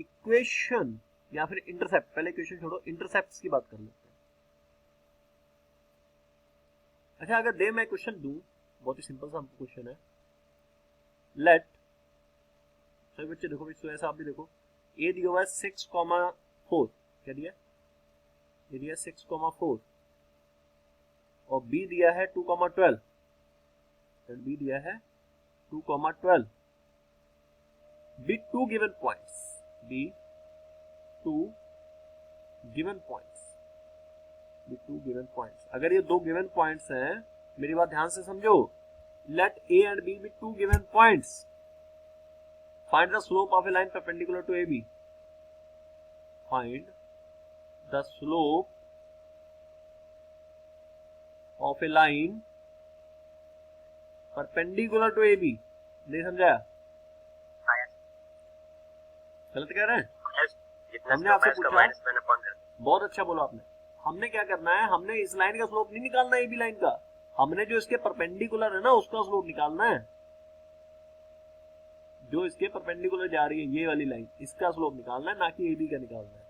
Equation या फिर intercept, पहले इक्वेशन छोड़ो, इंटरसेप्ट की बात कर लेते हैं। अच्छा, अगर दे मैं क्वेश्चन दूं, बहुत ही सिंपल सा क्वेश्चन है, लेट, सभी बच्चे देखो, ऐसा आप भी देखो, ए दिया हुआ है 6,4, क्या दिया, ये दिया 6,4 और बी दिया है 2,12, बी दिया है 2,12, be two given points, be two given points, be two given points. अगर ये दो गिवन पॉइंट्स हैं, मेरी बात ध्यान से समझो, let A and B two given points, find the slope of a line perpendicular to A B, find the slope of a line perpendicular to A B. नहीं समझाया? गलत कह रहे हैं? हमने आपसे पूछा, बहुत अच्छा बोला आपने, हमने क्या करना है, हमने इस लाइन का स्लोप नहीं निकालना है ए बी लाइन का, हमने जो इसके परपेंडिकुलर है ना उसका स्लोप निकालना है, जो इसके परपेंडिकुलर जा रही है ये वाली लाइन, इसका स्लोप निकालना है, ना कि ए बी का निकालना है।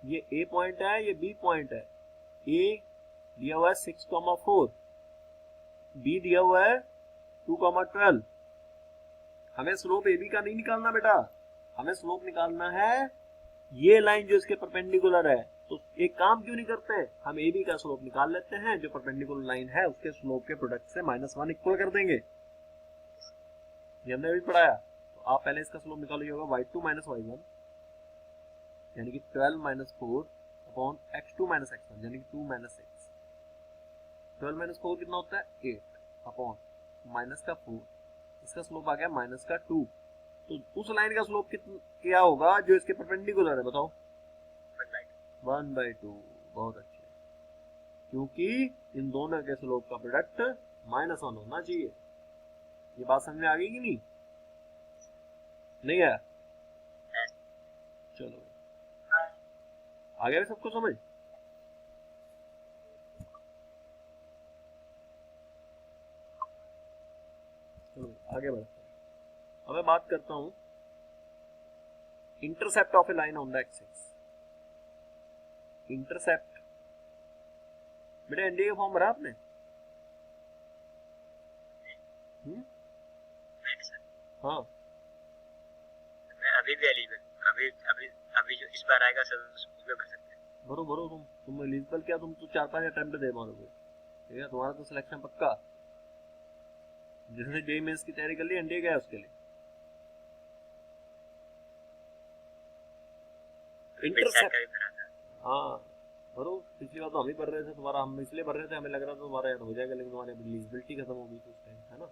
ये ए पॉइंट है, ये बी पॉइंट है, ए दिया हुआ है 6,4, बी दिया हुआ है 2,12, हमें स्लोप ए बी का नहीं निकालना बेटा, हमें स्लोप निकालना है ये लाइन जो इसके परपेंडिकुलर है। तो एक काम क्यों नहीं करते हैं, हम ए बी का स्लोप निकाल लेते हैं, जो परपेंडिकुलर लाइन है उसके स्लोप के प्रोडक्ट से -1 इक्वल कर देंगे, ये हमने अभी पढ़ाया। तो आप पहले इसका स्लोप निकालो, ये होगा y2 - y1 यानी कि 12 - 4 अपॉन x2 - x1 यानी कि 2 - 6, 12 - 4 कितना होता है 8 अपॉन माइनस का 4, इसका स्लोप आ गया -2। तो उस लाइन का स्लोप कितना क्या होगा जो इसके परपेंडिकुलर है, बताओ? 1/2। बहुत अच्छे, क्योंकि इन दोनों के स्लोप का प्रोडक्ट -1 होना चाहिए। ये बात समझ में आ गई कि नहीं? नहीं आया? चलो आ गया सबको समझ? चलो आगे बढ़ते हैं। अब मैं बात करता हूं intercept of a line on the axis. Intercept, बेटा एनडीए का फॉर्म भरा आपने? हाँ, अभी भी एलिजिबल, अभी जो इस बार आएगा सर उसमें भर सकते हैं। भरो तुम एलिजिबल क्या, तुम तो 4-5 अटेम्प्ट दे मारोगे, ठीक है, तुम्हारा तो सिलेक्शन पक्का। जिसने जेईई मेंस की तैयारी कर ली एनडीए गया उसके लिए। इंटरसेप्ट, हाँ भरो, पिछली बार तो हम ही पढ़ रहे थे, तुम्हारा हम इसलिए पढ़ रहे थे, हमें लग रहा था तुम्हारा याद हो जाएगा, लेकिन तुम्हारी एलिजिबिलिटी खत्म हो गई थी उस टाइम, है ना?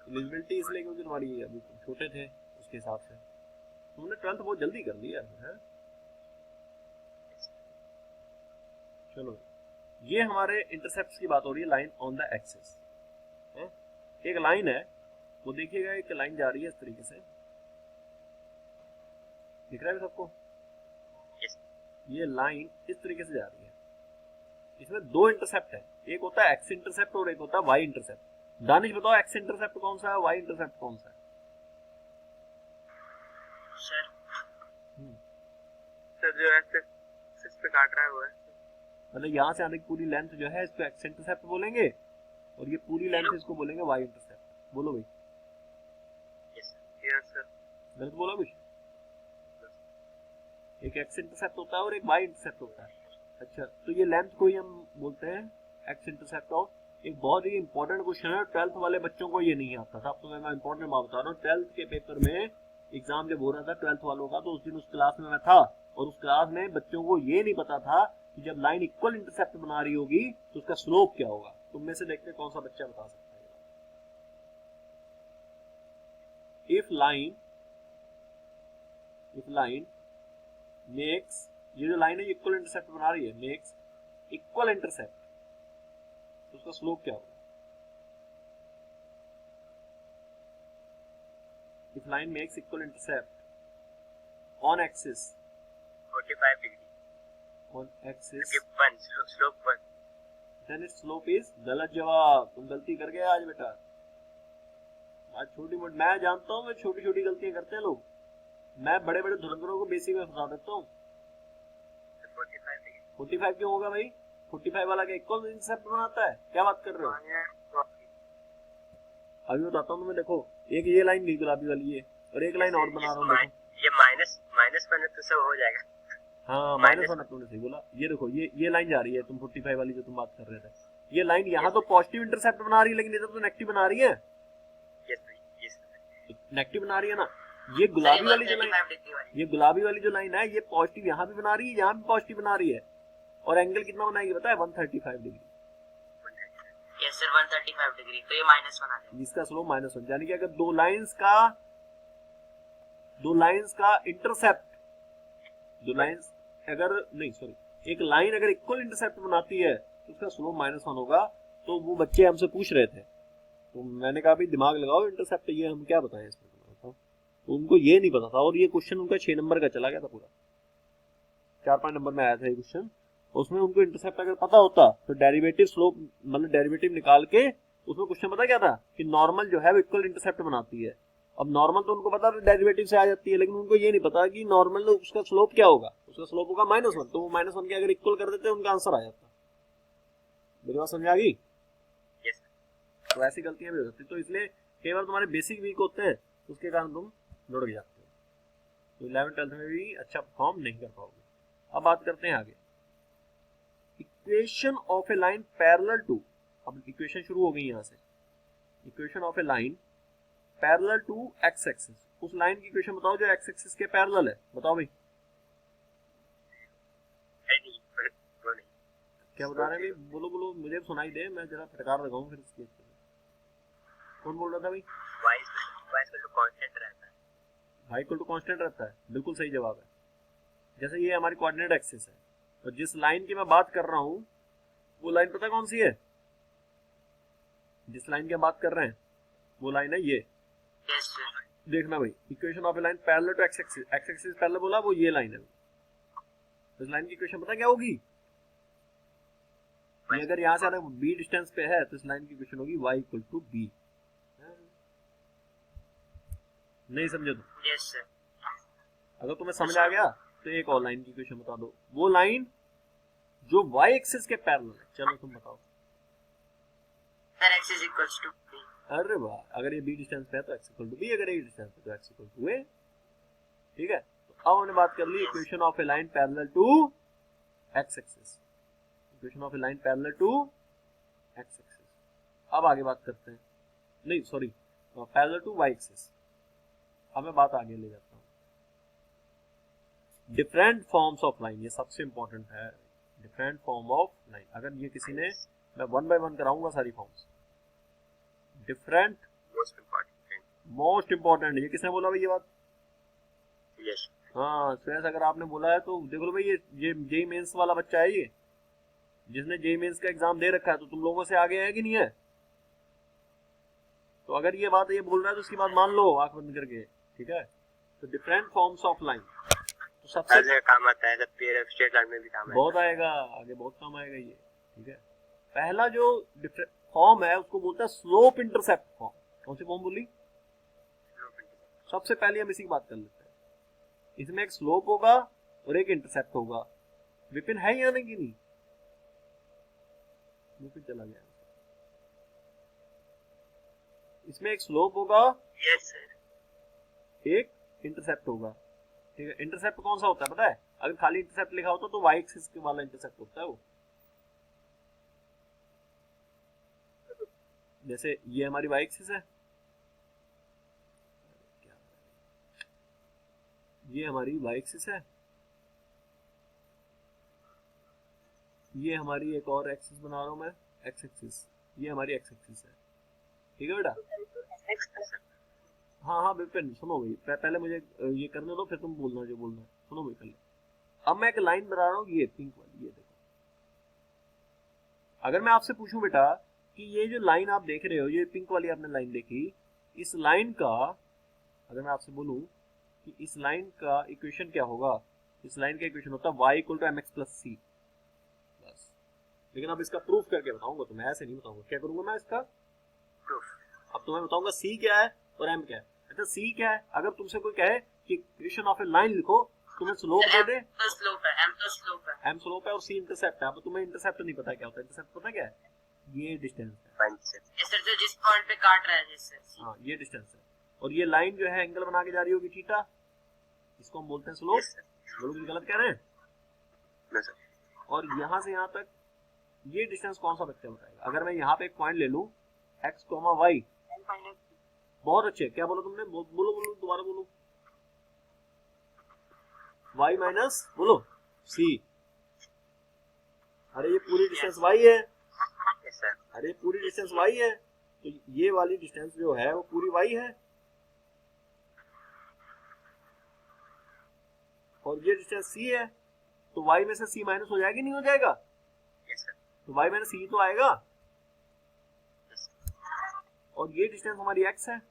एलिजिबिलिटी इसलिए क्योंकि तुम्हारी अभी तुम छोटे थे, उसके हिसाब से तुमने 12th बहुत जल्दी कर लिया है। चलो, ये हमारे इंटरसेप्ट की बात हो रही है, लाइन ऑन द एक्सिस। एक लाइन है, वो देखिएगा, एक लाइन जा रही है इस तरीके से, दिख रहा है सबको? ये लाइन इस तरीके से जा रही है, इसमें दो इंटरसेप्ट है, एक होता है एक्स इंटरसेप्ट और एक होता है वाई इंटरसेप्ट। दानिश बताओ, एक्स इंटरसेप्ट कौन सा है, वाई इंटरसेप्ट कौन सा है? सर जो एक्सिस पे काट रहा है वो है, मतलब यहाँ से आने की पूरी लेंथ जो है इसको एक्स इंटरसेप्ट बोलेंगे, और ये पूरी लेंथ इसको बोलेंगे वाई इंटरसेप्ट। बोलो भाई। Yes sir. गलत बोला कुछ? एक एक्स इंटरसेप्ट होता है और एक वाई इंटरसेप्ट होता है। अच्छा, तो ये लेंथ को ही हम बोलते हैं एक्स इंटरसेप्ट ऑफ। एक बहुत ही इंपॉर्टेंट क्वेश्चन है, 12th वाले बच्चों को ये नहीं आता था, अब तो मैं इंपॉर्टेंट बात बता रहा हूँ। 12th के पेपर में एग्जाम जब हो रहा था 12th वालों का, तो उस दिन उस क्लास में मैं था, और उस क्लास में बच्चों को ये नहीं पता था कि जब लाइन इक्वल इंटरसेप्ट बना रही होगी तो उसका स्लोप क्या होगा। तुम में से देखते कौन सा बच्चा बता सकता है? इफ लाइन मेक्स, ये जो लाइन है इक्वल इंटरसेप्ट बना रही है, मेक्स इक्वल इंटरसेप्ट, तो उसका स्लोप क्या होगा? If line makes equal intercept on axis 45 degree on axis slope 1, then its slope is, गलत जवाब, तुम गलती कर गए आज बेटा। आज छोटी मोटी, मैं जानता हूँ, मैं छोटी छोटी गलतियां करते हैं लोग, मैं बड़े बड़े धुरंधरों को बेसिक में फंसा देता हूँ। 45 क्यों होगा भाई? 45 वाला क्या इक्वल इंटरसेप्ट बनाता है? क्या बात कर रहे हो? अभी बताता हूँ तुम्हें, देखो एक ये लाइन गई गुलाबी वाली है, और एक लाइन और बना रहा हूँ, देखो ये माइनस माइनस बने तो सब हो जाएगा। हाँ माइनस वन तुमने सही बोला। ये देखो ये लाइन जा रही है, तुम 45 वाली जो तुम बात कर रहे थे, ये लाइन यहाँ तो पॉजिटिव इंटरसेप्ट बना रही है, लेकिन इधर तो नेगेटिव बना रही है। नेगेटिव बना रही है ना। ये गुलाबी वाली जो लाइन, ये गुलाबी वाली जो लाइन है, ये पॉजिटिव यहाँ भी बना रही है, यहाँ भी पॉजिटिव बना रही है, और एंगल कितना बनाएगी पता है? 135 डिग्री। यस सर 135 डिग्री, तो ये माइनस वन आ जाएगा, इसका स्लोप -1, यानी कि अगर दो लाइंस का इंटरसेप्ट, दो लाइंस अगर नहीं सॉरी एक लाइन अगर इक्वल इंटरसेप्ट बनाती है तो उसका स्लोप -1 होगा। तो वो बच्चे हमसे पूछ रहे थे, तो मैंने कहा भी दिमाग लगाओ, इंटरसेप्ट ये हम क्या बताएं इसमें, तो उनको ये नहीं पता था, और ये क्वेश्चन उनका 6 नंबर का चला गया था पूरा, 4-5 नंबर में आया था ये क्वेश्चन। उसमें उनको इंटरसेप्ट अगर पता होता तो डेरिवेटिव स्लोप मतलब डेरिवेटिव निकाल के उसमें क्वेश्चन पता क्या था कि नॉर्मल जो है वो इक्वल इंटरसेप्ट बनाती है। अब नॉर्मल तो उनको पता डेरिवेटिव से आ जाती है, लेकिन उनको ये नहीं पता कि नॉर्मल उसका स्लोप क्या होगा, उसका स्लोप होगा -1, तो वो -1 के अगर इक्वल कर देते उनका आंसर आ जाता। मेरी बात समझ आ गई? तो ऐसी गलतियां भी हो जाती, तो इसलिए कई बार तुम्हारे बेसिक वीक होते हैं, उसके कारण तुम लुढ़क जाते हो, तो 11th-12th में भी अच्छा परफॉर्म नहीं कर पाओगे। अब बात करते हैं आगे, equation of a line parallel to. अब इक्वेशन शुरू हो गई यहाँ से, equation of a line parallel to x axis. उस लाइन की इक्वेशन बताओ जो एक्स एक्सिस के पैरेलल है, बताओ भाई क्या बता रहे हैं भाई? बोलो बोलो, मुझे सुनाई दे, मैं जरा फटकार लगाऊं फिर इसके। कौन बोल रहा था भाई? y इक्वल टू कांस्टेंट रहता है, y इक्वल टू कांस्टेंट रहता है, बिल्कुल सही जवाब है। जैसे ये हमारी कोऑर्डिनेट एक्सिस है, तो जिस लाइन की मैं बात कर रहा हूँ वो लाइन पता कौन सी है? जिस लाइन की हम बात कर रहे हैं वो लाइन है ये। यस सर, देखना भाई, equation of a line parallel to x axis, x axis parallel बोला, वो ये लाइन है। तो इस लाइन की इक्वेशन पता क्या होगी? ये अगर यहाँ से अगर b डिस्टेंस पे है तो इस लाइन की इक्वेशन होगी y इक्वल टू b। नहीं समझे तो? यस सर, अगर तुम्हें समझ आ गया तो एक और लाइन की इक्वेशन बता दो, वो लाइन जो y एक्सिस के पैरेलल है। चलो तुम बताओ sir x is equals to b। अरे वाह, अगर ये b डिस्टेंस पे है तो x इक्वल टू b, अगर ये डिस्टेंस पे तो x इक्वल टू a। ठीक है, तो अब हमने बात कर ली equation of a line parallel to x axis, equation of a line parallel to x axis. अब आगे बात करते हैं, नहीं sorry, parallel to y axis. अब मैं बात आगे ले जाता हूँ, डिफरेंट फॉर्म्स ऑफ लाइन, ये सबसे इंपॉर्टेंट है, डिफरेंट फॉर्म ऑफ लाइन। अगर ये किसी ने, मैं 1 बाय 1 कराऊंगा सारी फॉर्म्स, डिफरेंट मोस्ट इंपॉर्टेंट। ये किसने बोला भाई ये बात? यस हाँ श्रेयस, अगर आपने बोला है तो देखो भाई, ये जेई मेंस वाला बच्चा है, ये जिसने जेई मेंस का एग्जाम दे रखा है, तो तुम लोगों से आगे है कि नहीं है? तो अगर ये बात ये बोल रहा है तो उसकी बात मान लो आंख बंद करके, ठीक है? तो डिफरेंट फॉर्म्स ऑफ लाइन, तो सबसे काम आता है, स्ट्रेट लाइन में भी काम बहुत आएगा, आगे बहुत काम आएगा ये। ठीक है, पहला जो फॉर्म है उसको बोलता है स्लोप इंटरसेप्ट फॉर्म। कौन सी फॉर्म बोली? सबसे पहले हम इसी की बात कर लेते हैं। इसमें एक स्लोप होगा और एक इंटरसेप्ट होगा। विपिन है या नहीं कि नहीं? विपिन चला गया। इसमें एक स्लोप होगा, यस सर, एक इंटरसेप्ट होगा। ठीक है, इंटरसेप्ट कौन सा होता है पता है? अगर खाली इंटरसेप्ट लिखा होता तो वाई एक्सिस के वाला इंटरसेप्ट होता है वो। जैसे ये हमारी वाई एक्सिस है, ये हमारी वाई एक्सिस है, ये हमारी एक और एक्सिस बना रहा हूं मैं, एक्स एक्सिस, ये हमारी एक्स एक्सिस है। ठीक है बेटा? हाँ हाँ विपिन सुनो भाई, पहले मुझे ये करने दो, फिर तुम बोलना जो बोलना है। सुनो भाई पहले, अब मैं एक लाइन बना रहा हूँ, ये पिंक वाली, ये देखो। अगर मैं आपसे पूछूं बेटा कि ये जो लाइन आप देख रहे हो, ये पिंक वाली आपने लाइन देखी, इस लाइन का अगर मैं आपसे बोलूं कि इस लाइन का इक्वेशन क्या होगा, इस लाइन का इक्वेशन होता है y equal to mx plus c बस। लेकिन अब इसका प्रूफ करके बताऊंगा, तो मैं ऐसे नहीं बताऊंगा। क्या करूंगा मैं इसका प्रूफ? अब तुम्हें बताऊंगा c क्या है और m क्या है। अच्छा c क्या है, अगर तुमसे कोई कहे कि इक्वेशन ऑफ ए लाइन लिखो, तुम्हें स्लोप दे दे, तो स्लोप है, m तो स्लोप है, m स्लोप है और c इंटरसेप्ट है। अब तुम्हें इंटरसेप्ट नहीं पता क्या होता है, इंटरसेप्ट पता क्या है, ये डिस्टेंस है, सर जो जिस पॉइंट पे काट रहा है जिससे, हाँ ये डिस्टेंस है। और ये लाइन जो है एंगल बना के जा रही होगी थीटा, इसको हम बोलते हैं स्लोप। लोग गलत कह रहे हैं। और यहाँ से यहाँ तक ये डिस्टेंस कौन सा बच्चा बताएगा। अगर मैं यहाँ पे एक पॉइंट ले लूं x, y, बहुत अच्छे, क्या बोलो तुमने, बोलो बोलो दोबारा बोलो, y माइनस बोलो c। अरे ये पूरी डिस्टेंस y है, अरे पूरी डिस्टेंस y है, तो ये वाली डिस्टेंस जो है वो पूरी y है, और ये डिस्टेंस c है, तो y में से c माइनस हो जाएगी, नहीं हो जाएगा, तो y माइनस c तो आएगा। और ये डिस्टेंस हमारी x है,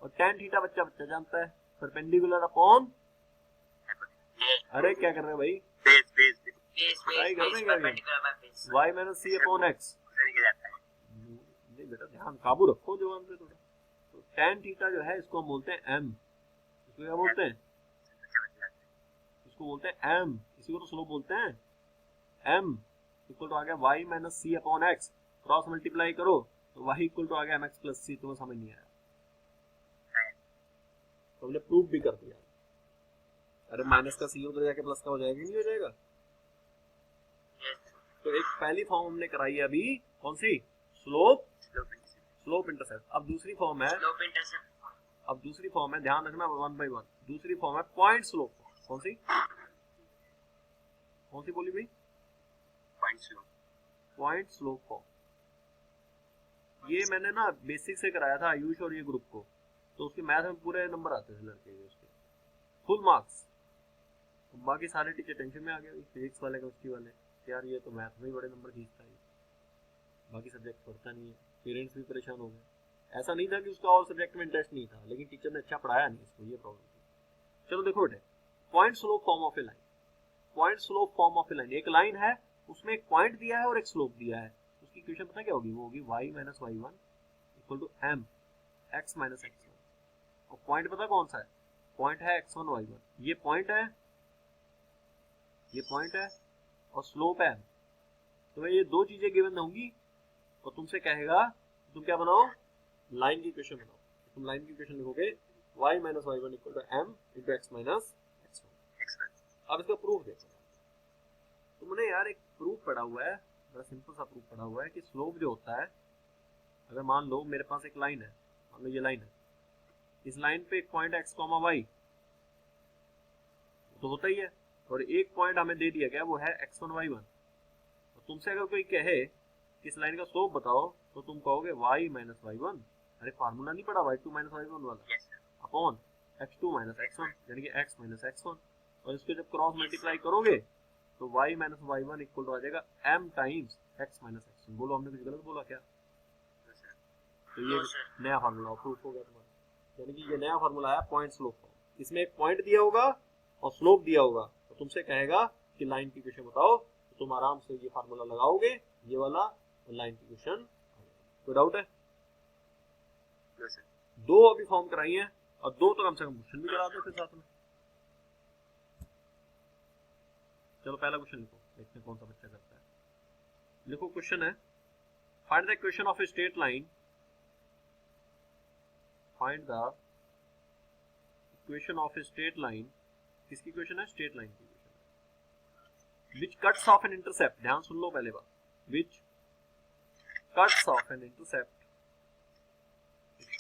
और tan थीटा बच्चा बच्चा जानता है, परपेंडिकुलर अपॉन, अरे क्या कर रहे हैं भाई, ट्राई कर रहे हैं y minus c upon x। नहीं बेटा ध्यान काबू रखो जवान पे थोड़ा। तो tan थीटा जो है इसको हम बोलते हैं m, इसको क्या बोलते हैं, इसको बोलते हैं m, इसी को तो स्लोप बोलते हैं। m इक्वल टू आ गया y minus c upon x, cross multiply करो तो y इक्वल टू आ गया mx प्लस c। तुम्हें समझ नहीं आया तो हमने प्रूफ भी कर दिया। अरे माइनस का c उधर जाके प्लस का हो जाएगा, नहीं हो जाएगा। तो एक पहली फॉर्म हमने कराई है अभी, कौन सी, स्लोप, स्लोप इंटरसेप्ट। अब दूसरी फॉर्म है, अब दूसरी फॉर्म है, ध्यान रखना वन बाय वन। दूसरी फॉर्म है पॉइंट स्लोप। कौन सी, कौन सी बोली भाई, पॉइंट स्लोप फॉर्म। ये मैंने ना बेसिक से कराया था आयुष और ये ग्रुप को, तो उसके मैथ में पूरे नंबर आते थे लड़के के, उसके फुल मार्क्स। बाकी सारे टीचर टेंशन में आ गए, फिजिक्स वाले केमिस्ट्री वाले, यार ये तो मैथ में ही बड़े नंबर खींचता है, बाकी सब्जेक्ट पढ़ता नहीं है। पेरेंट्स भी परेशान हो गए। ऐसा नहीं था कि उसका और सब्जेक्ट में इंटरेस्ट नहीं था, लेकिन टीचर ने अच्छा पढ़ाया नहीं इसको, ये प्रॉब्लम थी। चलो देखो बेटे, point slope form of a line, point slope form of a line, एक लाइन है उसमें एक पॉइंट दिया है और एक स्लोप दिया है, उसकी इक्वेशन पता क्या होगी, वो होगी y minus y1 equal to m x minus x1। और पॉइंट पता कौन सा है, पॉइंट है x1 y1, ये पॉइंट है, ये पॉइंट है, और स्लोप है। तो ये दो चीजें गिवन होंगी और तुमसे कहेगा तुम क्या बनाओ, लाइन की इक्वेशन बनाओ। तुम लाइन की इक्वेशन लिखोगे y minus y1 equal to m into x minus x1। अब इसका प्रूफ देखो। तुमने यार एक प्रूफ पढ़ा हुआ है, बड़ा सिंपल सा प्रूफ पढ़ा हुआ है कि स्लोप जो होता है, अगर मान लो मेरे पास एक लाइन है, मान लो ये लाइन है, इस लाइन पे एक पॉइंट x, y तो होता ही है, और एक पॉइंट हमें दे दिया गया वो है x1 y1। और तुमसे अगर कोई कहे कि इस लाइन का स्लोप बताओ, तो तुम कहोगे y माइनस y1, अरे फार्मूला नहीं पढ़ा y2 माइनस y1 वाला, अपॉन x2 माइनस x1 यानी कि x माइनस x1, और इसको जब क्रॉस मल्टीप्लाई करोगे तो y minus y1 equal to आ जाएगा m times x minus x1। बोलो हमने कुछ गलत बोला क्या, तो ये नया फार्मूला प्रूफ हो गया तुम्हारा, यानी कि ये नया फार्मूला है पॉइंट स्लोप फॉर्म। इसमें एक पॉइंट दिया होगा और स्लोप दिया होगा, तो तुमसे कहेगा कि लाइन की इक्वेशन बताओ, तो तुम आराम से ये फार्मूला लगाओगे, ये वाला, और लाइन की इक्वेशन। कोई डाउट है, दो अभी फॉर्म कराई है और दो तो कम से कम क्वेश्चन भी करा देते साथ में। चलो पहला क्वेश्चन लिखो, देखते हैं कौन सा बच्चा करता है। लिखो क्वेश्चन है, find the equation of a straight line, find the equation of a straight line. किसकी इक्वेशन है, स्ट्रेट लाइन की equation. Which cuts off an intercept, ध्यान सुन लो पहले बात, which cuts off an intercept,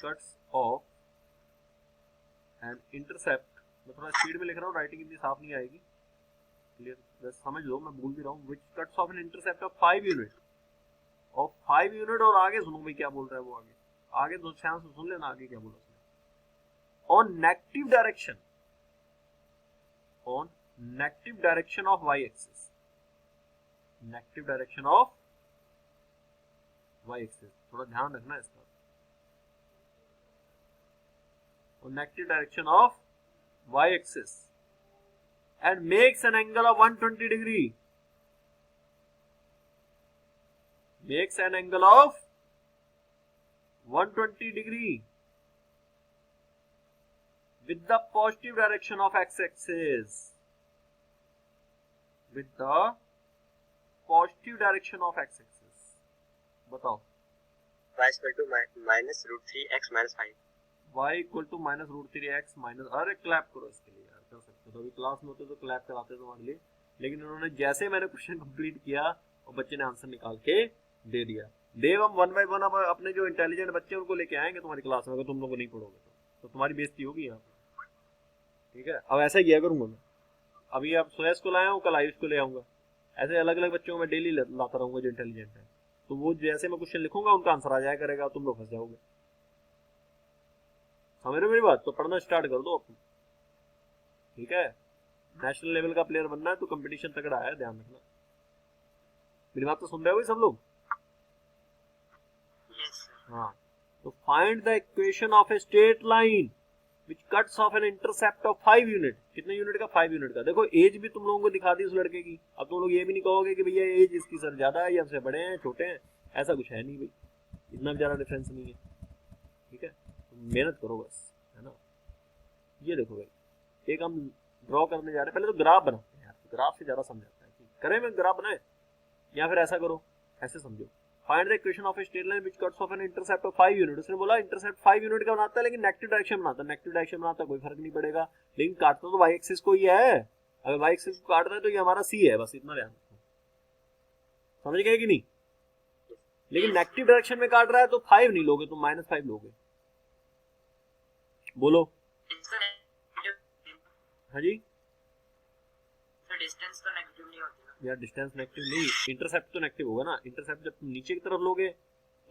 cuts off an intercept. मैं थोड़ा स्पीड में लिख रहा हूँ, राइटिंग इतनी साफ नहीं आएगी, क्लियर, बस समझ लो, मैं भूल भी रहा हूँ। Which cuts off an intercept of 5 unit, of 5 unit, और आगे सुनो भाई क्या बोल रहा है वो, आगे दो ध्यान से सुन लेना आगे क्या बोला उसने। On negative direction, on negative direction of y axis, negative direction of y axis, थोड़ा ध्यान रखना इसका, on negative direction of y axis and makes an angle of 120 degree, makes an angle of 120 degree with the positive direction of x-axis, with the positive direction of x-axis. बताओ y equal to minus root three x minus five, y equal to minus root three x minus, अरे clap करो इसके लिए यार, कर सकते हो तो। अभी क्लास में होते तो क्लैप कराते तुम्हारे लिए, लेकिन उन्होंने जैसे मैंने क्वेश्चन कंप्लीट किया और बच्चे ने आंसर निकाल के दे दिया। देव हम वन बाय वन अब अपने जो इंटेलिजेंट बच्चे उनको लेके आएंगे तुम्हारी क्लास में, अगर तुम लोग नहीं पढ़ोगे तो तुम्हारी बेइज्जती होगी यहाँ पे, ठीक है। अब ऐसा किया करूंगा मैं, अभी अब सुरेश को लाया हूँ, कल आयुष को ले आऊंगा, ऐसे अलग अलग बच्चों को मैं डेली लाता रहूंगा जो इंटेलिजेंट है, तो वो जैसे मैं क्वेश्चन लिखूंगा उनका आंसर आ जाया करेगा, तुम लोग फंस जाओगे। समझ रहे हो मेरी बात? तो पढ़ना स्टार्ट कर दो अपन, ठीक है। नेशनल लेवल का प्लेयर बनना है तो कंपटीशन तगड़ा है, ध्यान रखना। मेरी बात तो सुन रहे हो सब लोग? हाँ, तो find the equation of a straight line which cuts off an intercept of 5 unit. कितने यूनिट का? 5 यूनिट का। देखो एज भी तुम लोगों को दिखा दी उस लड़के की, अब तुम लोग ये भी नहीं कहोगे कि भैया एज इसकी सर ज्यादा है या हमसे बड़े हैं छोटे हैं, ऐसा कुछ है नहीं भाई, इतना ज्यादा डिफरेंस नहीं है, ठीक है। तो मेहनत करो बस, है ना। ये देखो भाई, एक हम ड्रॉ करने जा रहे हैं, पहले तो ग्राफ बनाते हैं यार, ग्राफ से ज्यादा समझ आता है। करें मैं ग्राफ बनाए या फिर ऐसा करो, ऐसे समझो, find the equation of a straight line which cuts off an intercept of 5 unit. उसने बोला इंटरसेप्ट 5 यूनिट का बनाता है, लेकिन नेगेटिव डायरेक्शन बनाता है। नेगेटिव डायरेक्शन बनाता है कोई फर्क नहीं पड़ेगा, लेकिन काटता तो वाई एक्सिस को ही है। अगर वाई एक्सिस को काट रहा है तो ये हमारा सी है, बस इतना ध्यान रखो। समझ गए कि नहीं? लेकिन नेगेटिव डायरेक्शन में काट रहा है तो 5 नहीं लोगे तुम, -5 लोगे। बोलो। हाँ जी, डिस्टेंस तो नेगेटिव नहीं होती ना यार, डिस्टेंस नेगेटिव नहीं, इंटरसेप्ट तो नेगेटिव होगा ना। इंटरसेप्ट जब तुम नीचे की तरफ लोगे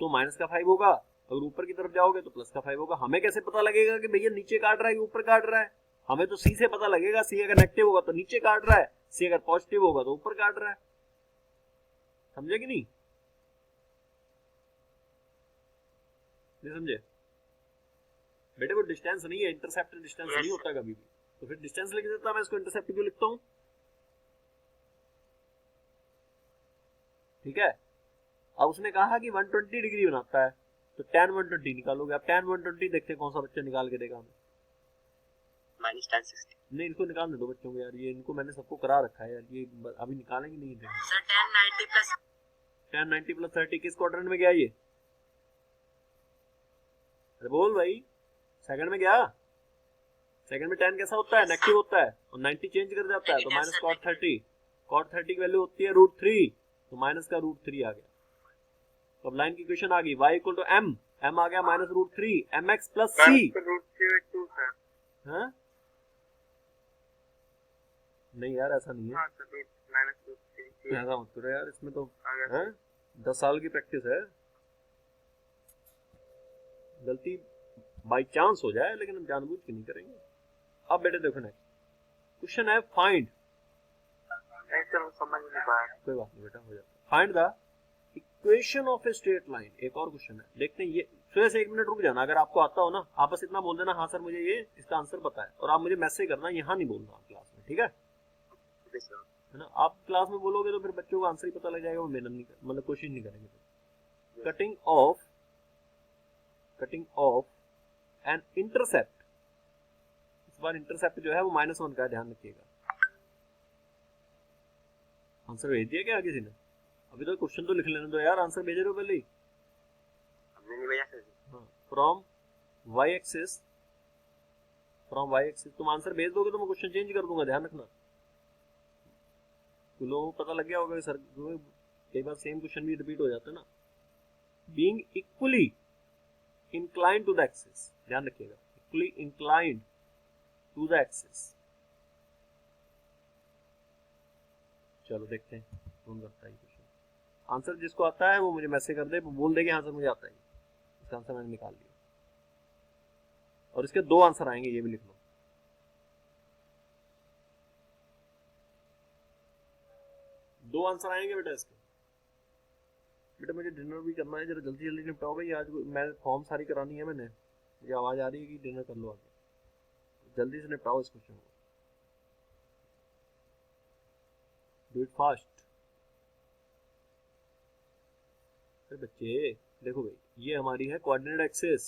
तो -5 होगा, अगर ऊपर की तरफ जाओगे तो +5 होगा। हमें कैसे पता लगेगा कि भैया नीचे काट रहा है कि ऊपर काट रहा है? हमें तो सी से पता लगेगा, सी अगर नेगेटिव होगा तो नीचे काट रहा है, सी अगर पॉजिटिव होगा तो ऊपर काट रहा है। समझे कि नहीं? नहीं समझे बेटे? वो डिस्टेंस नहीं है, इंटरसेप्ट डिस्टेंस नहीं होता कभी भी, तो फिर डिस्टेंस लिख देता, मैं इसको इंटरसेप्ट क्यों लिखता हूं? ठीक है। अब उसने कहा कि 120 डिग्री बनाता है, तो tan 120 निकालोगे। अब tan 120 देखते हैं कौन सा बच्चा निकाल के देगा हमें। -tan 60। नहीं, इनको निकालने दो बच्चों को यार, ये इनको मैंने सबको करा रखा है यार, ये अभी निकालेंगे नहीं देंगे। सर tan 90 प्लस tan 90 + 30 किस क्वाड्रेंट में गया ये? अरे बोल भाई, सेकंड में गया? सेकंड में tan कैसा होता है? नेगेटिव होता है, और 90 चेंज कर जाता है तो -cot 30। cot 30 की वैल्यू होती है √3, तो माइनस का √3 आ गया। तो अब लाइन की इक्वेशन आ गई, y equal to m, m आ गया -√3, mx प्लस c। हाँ नहीं यार, ऐसा नहीं है, ऐसा मत करो यार, इसमें तो है 10 साल की प्रैक्टिस है, गलती बाई चांस हो जाए लेकिन हम जानबूझ के नहीं करेंगे। अब बेटे देखो नेक्स्ट क्वेश्चन है, फाइंड, समझ नहीं पाया, कोई बात नहीं बेटा, हो जाता। Find the equation of a straight line. एक और क्वेश्चन है, देखते हैं ये। फिर से 1 मिनट रुक जाना, अगर आपको आता हो ना, आप बस इतना बोल देना, हाँ सर मुझे ये इसका आंसर पता है, और आप मुझे मैसेज करना, यहाँ नहीं बोलना आप क्लास में, ठीक है ना। आप क्लास में बोलोगे तो फिर बच्चों को आंसर ही पता लग जाएगा, वो मेहनत नहीं मतलब कोशिश नहीं करेंगे। कटिंग ऑफ एन इंटरसेप्ट, इस बार इंटरसेप्ट जो है वो -1 का है, ध्यान रखिएगा। आंसर भेज दिया क्या किसी ने? अभी तो क्वेश्चन तो लिख लेने दो यार, आंसर भेजे रहे हो पहले ही। हमने नहीं भेजा सर। हाँ, फ्रॉम वाई एक्सिस तुम आंसर भेज दोगे तो मैं क्वेश्चन चेंज कर दूंगा, ध्यान रखना। तो लोगों को पता लग गया होगा कि सर कई बार सेम क्वेश्चन भी रिपीट हो जाता है ना। Being equally inclined to the axis, ध्यान रखिएगा, equally inclined to the axis. चलो देखते हैं कौन करता है क्वेश्चन। आंसर जिसको आता है वो मुझे मैसेज कर दे, वो बोल दे कि हाँ सर मुझे आता है, इसका आंसर मैंने निकाल लिया। और इसके 2 आंसर आएंगे, ये भी लिख लो। दो आंसर आएंगे बेटा इसके। बेटा मुझे डिनर भी करना है, जरा जल्दी जल्दी निपटाओ भाई, आज मैं फॉर्म सारी करानी है मैंने, मुझे आवाज आ रही है कि डिनर कर लो आगे, जल्दी से निपटाओ इस क्वेश्चन को, डू इट फास्ट। बच्चे देखो भाई, ये हमारी है कोऑर्डिनेट एक्सिस,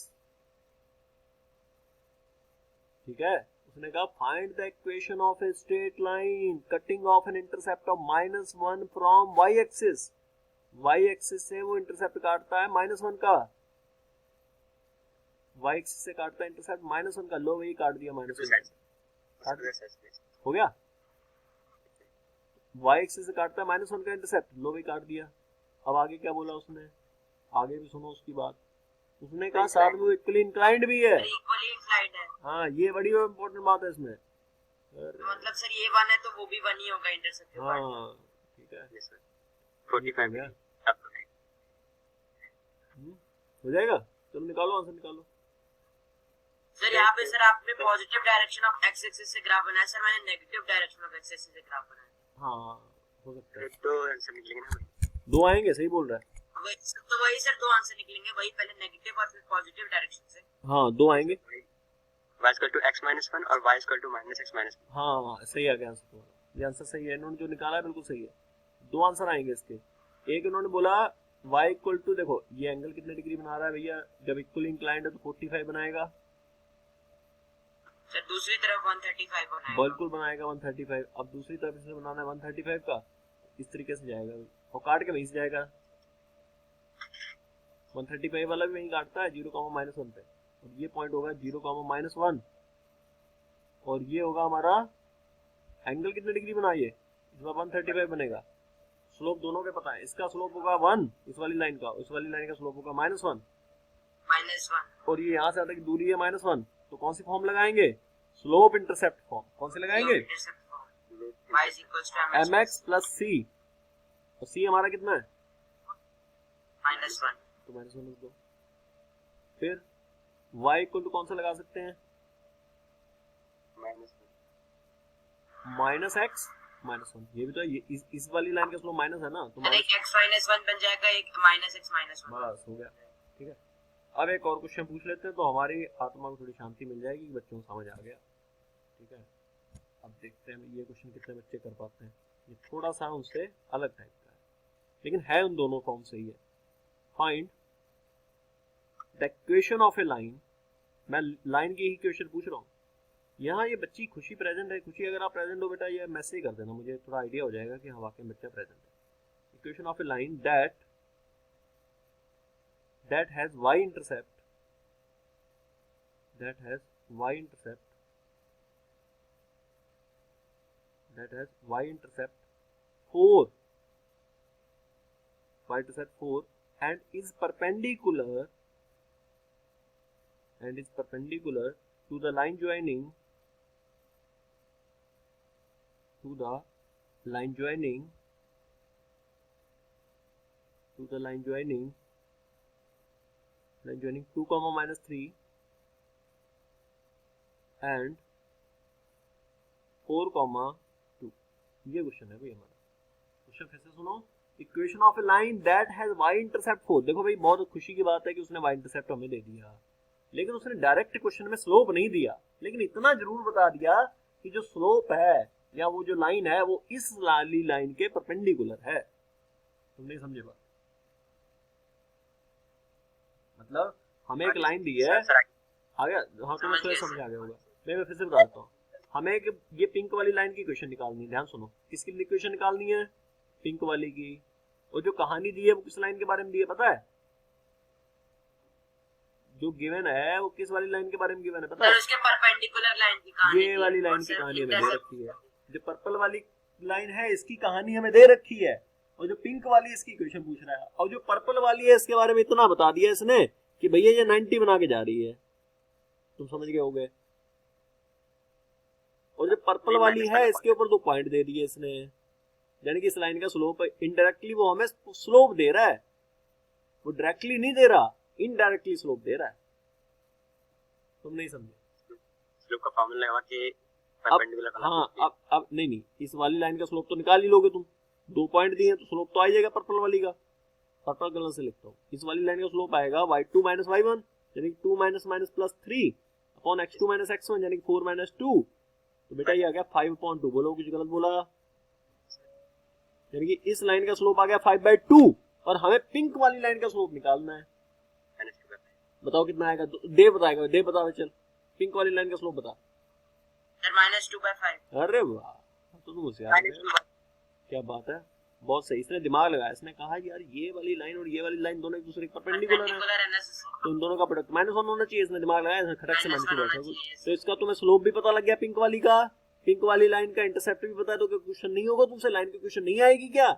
ठीक है, उसने कहा find the equation of a straight line cutting off an intercept of -1 from y axis. y axis से वो इंटरसेप्ट काटता है -1 का, y एक्सिस से काटता है इंटरसेप्ट -1 का। लो वही काट दिया -1 हो गया। y एक्सिस से काटता है -1 का इंटरसेप्ट, लो वही काट दिया। अब आगे क्या बोला उसने, आगे भी सुनो उसकी बात। उसने कहा साथ में इक्वली इंक्लाइंड भी है। इक्वली इंक्लाइंड है। हाँ ये बड़ी इंपॉर्टेंट बात है इसमें। मतलब सर ये 1 है तो वो भी 1 ही होगा इंटरसेप्ट के पार्ट। हाँ ठीक है, 45 हो जाएगा। चलो निकालो आंसर निकालो। सर यहाँ पे सर आपने positive direction of x axis से ग्राफ बनाया, सर मैंने negative direction of x axis से ग्राफ बनाया। हाँ हो सकता है, तो आंसर निकलेंगे ना, 2 आएंगे, सही बोल रहा है। तो वही सर 2 आंसर निकलेंगे, वही पहले नेगेटिव और फिर पॉजिटिव डायरेक्शन से। हाँ 2 आएंगे। y इक्वल टू x -1 और y इक्वल टू -x -1। हाँ सही आ गया आंसर तुम्हारा, ये आंसर सही है, इन्होंने जो निकाला है बिल्कुल सही है। 2 आंसर आएंगे इसके। एक इन्होंने बोला y इक्वल टू, देखो ये एंगल कितने डिग्री बना रहा है भैया, जब इक्वल इंक्लाइंड है तो 45 बनाएगा। सर दूसरी तरफ 135 बनाएगा। बिल्कुल बनाएगा 135। अब दूसरी तरफ इसे बनाना है 135 का, इस तरीके से जाएगा और काट के वहीं से जाएगा। 135 वाला भी वहीं काटता है 0,-1 पे, और ये पॉइंट होगा 0,-1 और ये होगा हमारा एंगल कितने डिग्री बना, ये इस बार 135 बनेगा। स्लोप दोनों के पता है, इसका स्लोप होगा 1 इस वाली लाइन का, उस वाली लाइन का स्लोप होगा -1 और ये यहाँ से आता की दूरी है -1, तो कौन सी फॉर्म लगाएंगे, स्लोप इंटरसेप्ट फॉर्म। कौन सी लगाएंगे, mx प्लस c, और c हमारा कितना है -1, तो -1 लिख दो। फिर y इक्वल टू कौन सा लगा सकते हैं, -x -1, ये भी तो ये इस वाली लाइन का स्लोप माइनस है ना, तो एक x -1 बन जाएगा, एक -x -1। बस हो गया। ठीक है, अब एक और क्वेश्चन पूछ लेते हैं तो हमारी आत्मा को थोड़ी शांति मिल जाएगी कि बच्चों को समझ आ गया। ठीक है, अब देखते हैं ये क्वेश्चन कितने बच्चे कर पाते हैं। ये थोड़ा सा उनसे अलग टाइप का है, लेकिन है उन दोनों फॉर्म से ही है। Find the equation of a line, मैं लाइन की ही क्वेश्चन पूछ रहा हूँ। यहाँ ये बच्ची खुशी प्रेजेंट है, खुशी अगर आप प्रेजेंट हो बेटा ये मैसेज कर देना, मुझे थोड़ा आइडिया हो जाएगा कि हाँ वाकई बच्चा प्रेजेंट है। Equation of a line that has y intercept, that has y intercept, that has y intercept 4, y intercept 4 and is perpendicular to the line joining, to the line joining 2, -3 and 4, 2। ये question है भाई हमारा। Question फिर से सुनो, equation of a line that has y intercept 4। देखो भाई बहुत खुशी की बात है कि उसने y इंटरसेप्ट हमें दे दिया, लेकिन उसने डायरेक्ट क्वेश्चन में स्लोप नहीं दिया, लेकिन इतना जरूर बता दिया कि जो स्लोप है या वो जो लाइन है वो इस वाली लाइन के परपेंडिकुलर है। तुम नहीं समझे बात, मतलब हमें एक लाइन दी है, आ गया, हाँ तुम्हें थोड़ा समझ आ गया होगा। मैं फिर से बता देता हूँ, हमें एक ये पिंक वाली लाइन की इक्वेशन निकालनी है। ध्यान सुनो, किसकी इक्वेशन निकालनी है, पिंक वाली की। और जो कहानी दी है वो किस लाइन के बारे में दी है पता है, जो गिवन है वो किस वाली लाइन के बारे में गिवन है पता है, उसके परपेंडिकुलर लाइन की कहानी, ये वाली लाइन की कहानी हमें दे रखी है। जो पर्पल वाली लाइन है इसकी कहानी हमें दे रखी है, और जो पिंक वाली इसकी इक्वेशन पूछ रहा है। और जो पर्पल वाली है इसके बारे में इतना बता दिया इसने कि भैया ये 90 बना के जा रही है, तुम समझ गए होगे। और जो पर्पल वाली है इसके ऊपर 2 पॉइंट दे दिए इसने, यानी कि इस लाइन का स्लोप इनडायरेक्टली वो हमें स्लोप दे रहा है, वो डायरेक्टली नहीं दे रहा, इनडायरेक्टली स्लोप दे रहा है। तुम नहीं समझे, स्लोप का फार्मूला लगा के परपेंडिकुलर। हाँ अब नहीं, इस वाली लाइन का स्लोप तो निकाल ही लोगे तुम, 2 पॉइंट दिए तो स्लोप तो आ जाएगा पर्पल वाली का। पर्पल कलर से लिखता हूँ, इस वाली लाइन का स्लोप आएगा y2 - y1 यानी कि 2 - -+3 अपॉन x2 - x1 यानी कि 4 - 2। तो बेटा ये आ गया 5/2। बोलो कुछ गलत बोला, यानी कि इस लाइन का स्लोप आ गया 5/2 और हमें पिंक वाली लाइन का स्लोप निकालना है। बताओ कितना आएगा, दे बताएगा, दे बता चल, पिंक वाली लाइन का स्लोप बता। सर -2/5। अरे वाह, तो तुम होशियार हो। क्या बात है, बहुत सही, इसने दिमाग लगाया, इसने कहा यार ये वाली लाइन और ये वाली लाइन दोनों एक दूसरे के परपेंडिकुलर है, परपेंडिकुलर है ना सर। तो इन दोनों का प्रोडक्ट -1 होना चाहिए, इसने दिमाग लगाया, इसने खटक से -1 -2 बैठा। होना चाहिए। तो इसका तुम्हें स्लोप भी पता लग गया पिंक वाली का, पिंक वाली लाइन का इंटरसेप्ट भी पता है, तो क्या क्वेश्चन नहीं होगा तुमसे, लाइन की क्वेश्चन नहीं आएगी क्या?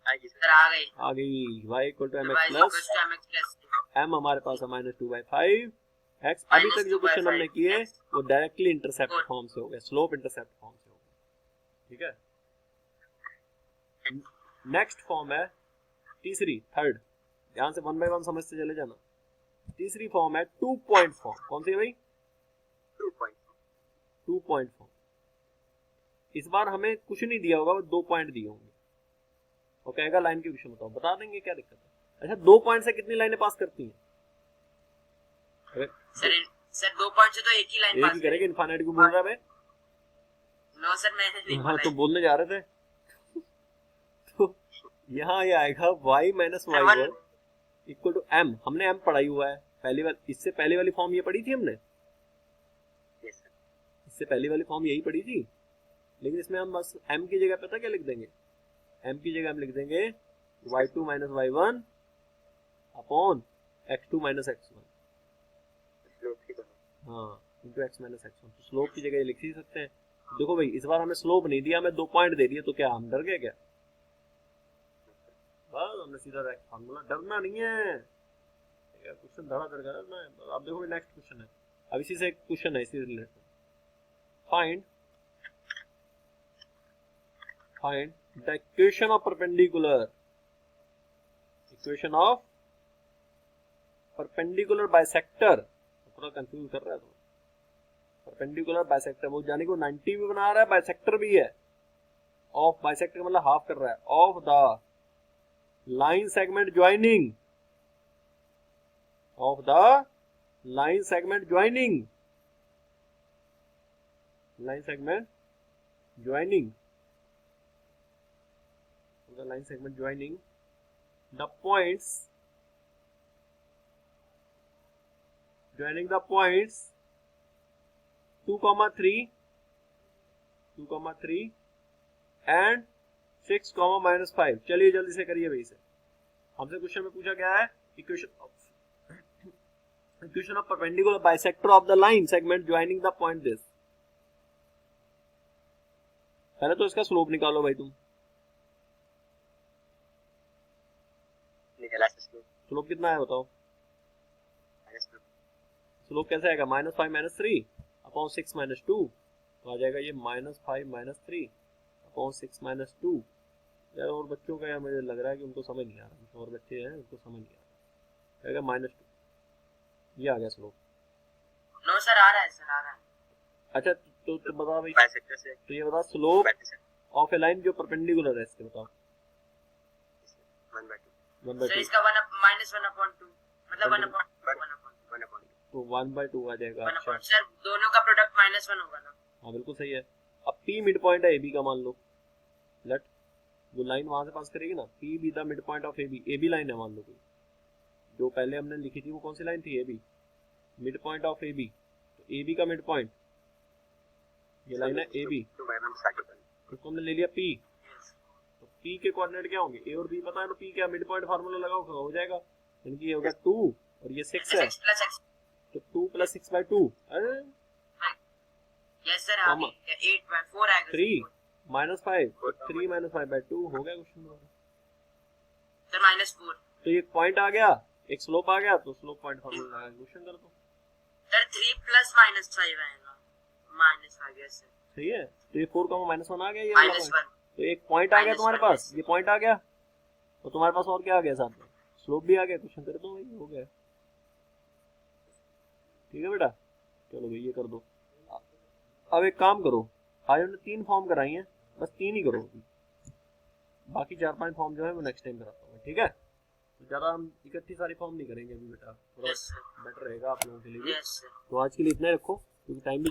आएगी सर। सर आ गई। आ गई, y = y mx = plus mx plus m हमारे पास है -2/5 x। अभी तक जो क्वेश्चन हमने किए वो डायरेक्टली इंटरसेप्ट फॉर्म से हो गए, स्लोप इंटरसेप्ट फॉर्म से हो गए, ठीक है। नेक्स्ट फॉर्म है तीसरी, थर्ड, ध्यान से 1 बाय 1 समझते चले जाना। तीसरी फॉर्म है 2 पॉइंट फॉर्म। कौन सी है भाई? 2 पॉइंट। 2 point form. इस बार हमें कुछ नहीं दिया होगा, 2 पॉइंट दिए होंगे, और कहेगा लाइन की क्वेश्चन बताओ, बता देंगे, क्या दिक्कत है। अच्छा, 2 पॉइंट से कितनी लाइनें पास करती हैं? सर 2 पॉइंट से तो एक ही लाइन एक पास ही करेगा, इनफाइनाइट क्यों बोल रहा है बे? नो सर मैंने नहीं हाँ, बोला। तो बोलने जा रहे थे। तो यहाँ ये आएगा y - y1 = m। हमने m पढ़ाई हुआ है पहली बार, इससे पहले वाली फॉर्म ये पढ़ी थी हमने, यस सर। इससे पहली वाली फॉर्म यही पढ़ी थी, लेकिन इसमें हम बस m की जगह पता क्या लिख देंगे, m की जगह हम लिख देंगे y2 - y1 upon x2 - x1, slope की दोनों। हाँ, इंटू x - x1। तो स्लोप की जगह ये लिख ही सकते हैं। देखो भाई, इस बार हमें स्लोप नहीं दिया, हमें 2 पॉइंट दे दिए, तो क्या हम डर गए क्या? बस हमने सीधा फार्मूला, डरना नहीं है, क्वेश्चन धड़ाधड़ करना है। अब देखो नेक्स्ट क्वेश्चन है, अब इसी से एक क्वेश्चन है इसी related. Find the equation of perpendicular bisector. थोड़ा कंफ्यूज कर रहा है तो परपेंडिकुलर बाइसेक्टर, वो जाने को 90 भी बना रहा है, बाइसेक्टर भी है। ऑफ बाइसेक्टर मतलब हाफ कर रहा है, of the line segment joining, of the line segment joining the line segment joining the points joining the points 2,3 and 6,-5। चलिए जल्दी से करिए भाई इसे। हमसे क्वेश्चन में पूछा गया है equation of perpendicular bisector of the line segment joining the point this. पहले तो इसका स्लोप निकालो भाई तुम। निकला सर स्लोप कितना है बताओ? स्लोप कैसे आएगा? -5 - 3 अपॉन 6 - 2, तो आ जाएगा ये -5 - 3 अपॉन 6 - 2। यार और बच्चों का यार मुझे लग रहा है कि उनको समझ नहीं आ रहा, और बच्चे हैं उनको समझ नहीं आ रहा, आएगा -2। ये आ गया स्लोप। नो सर आ रहा है, सर आ रहा है। अच्छा तो बता भाई, बाइसेक्टर से तो ये बता स्लोप ऑफ ए लाइन जो परपेंडिकुलर है इसके, बताओ। 1/2। सर इसका -1/2 मतलब 1/2 तो 1/2 आ जाएगा। अच्छा सर दोनों का प्रोडक्ट -1 होगा ना? हाँ बिल्कुल सही है। अब P मिड पॉइंट है AB का, मान लो लेट जो लाइन वहां से पास करेगी ना, P be the mid point of AB line है मान लो कोई, जो पहले हमने लिखी थी वो कौन सी लाइन थी? AB, mid point of AB। तो AB का मिड पॉइंट ये लाइन है AB, इसको हमने ले लिया P। तो P के कोऑर्डिनेट क्या होंगे? A और B पता है, तो P क्या मिड पॉइंट फार्मूला लगाओ हो जाएगा, यानी कि ये होगा 2 और ये 6 है, तो 2 + 6/2। अरे यस सर, आ गया 8/4 आएगा। 3 - 5, 3 - 5/2 हो गया क्वेश्चन सर -4। तो ये पॉइंट आ गया, एक स्लोप आ गया, तो स्लोप पॉइंट फार्मूला लगा क्वेश्चन कर दो। सर 3 + -5 आएगा, -5। यस सर सही है, तो ये 4, -1 आ गया, ये वाला -1। पॉइंट। तो एक पॉइंट आ गया तुम्हारे पास, -1। ये पॉइंट आ गया, तो तुम्हारे पास और क्या आ गया साथ में? स्लोप भी आ गया। क्वेश्चन कर दो भाई, हो गया। ठीक है बेटा, चलो भाई ये कर दो। अब एक काम करो, आज हमने 3 फॉर्म कराई हैं, बस 3 ही करो, बाकी 4-5 फॉर्म जो है वो नेक्स्ट टाइम कराता हूँ, ठीक है? तो ज़्यादा हम इकट्ठी सारी फॉर्म नहीं करेंगे अभी बेटा, थोड़ा बेटर रहेगा आप लोगों के लिए भी। तो आज के लिए इतना ही रखो, क्योंकि टाइम भी